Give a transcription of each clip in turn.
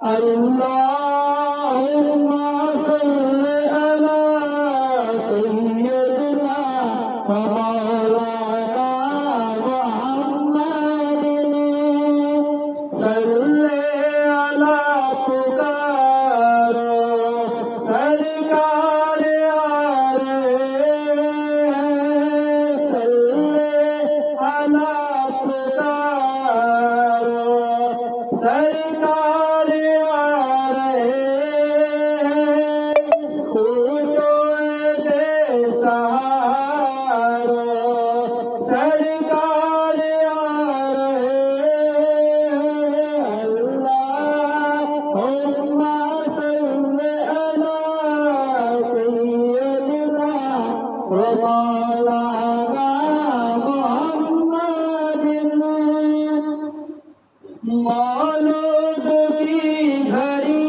अल्लाहुम्मा सल्लि अला सय्यिदिना व मौलाना मुहम्मदिन सल्ले अला पुकारो सरकार अला पुकारो सरकार सरकार अल्लाहुम्मा सल्लि अला सय्यिदिना व मौलाना मुहम्मदिन मौलूद की घड़ी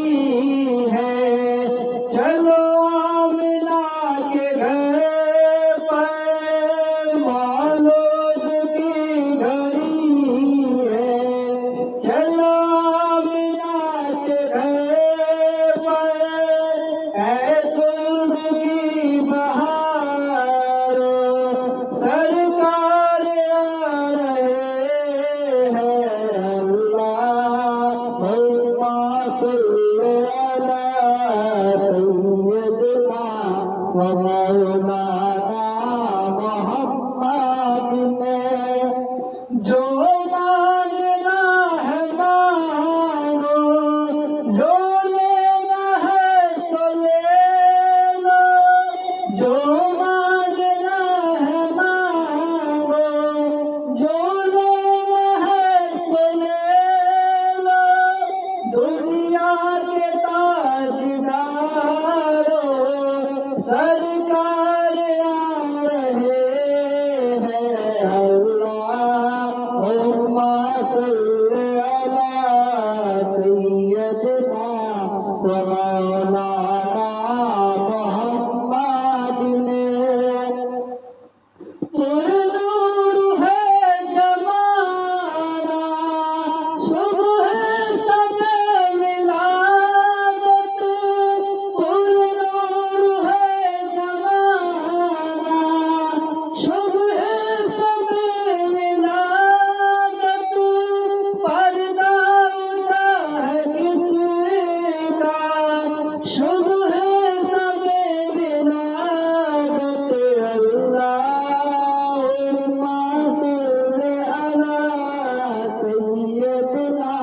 है चलो आमिना के घर पर मौलूद की घड़ी है चलो आमिना के घर पर ऐ खुद की बहार सरकार आ रहे हैं अल्लाहुम्मा सल्लि अला सय्यिदिना व मौलाना मुहम्मदिन जो मांगना है मांगो जो लेना है सो ले लो जो मांगना है मांगो जो लेना है सो ले लो दुनिया के ताजदारों सरकार आ रहे हैं अल्लाहुम्मा सल्लि अला सय्यिदिना व मौलाना मुहम्मदिन पुरनूर है जमाना सुबह समय मिलावत पुरनूर है जमाना सुबह समय मिलावत पर्दा उठा है किसका सुबह समय मिलावत अल्लाहुम्मा सल्लि अला सय्यिदिना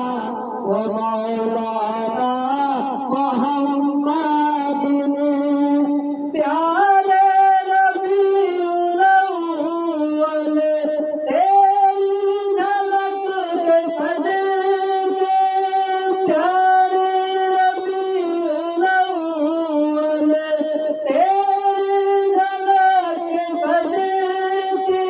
व मौलाना मुहम्मदिन प्यारे रबीउल अव्वल तेरी झलक के सदके प्यारे रबीउल अव्वल तेरी झलक के सदके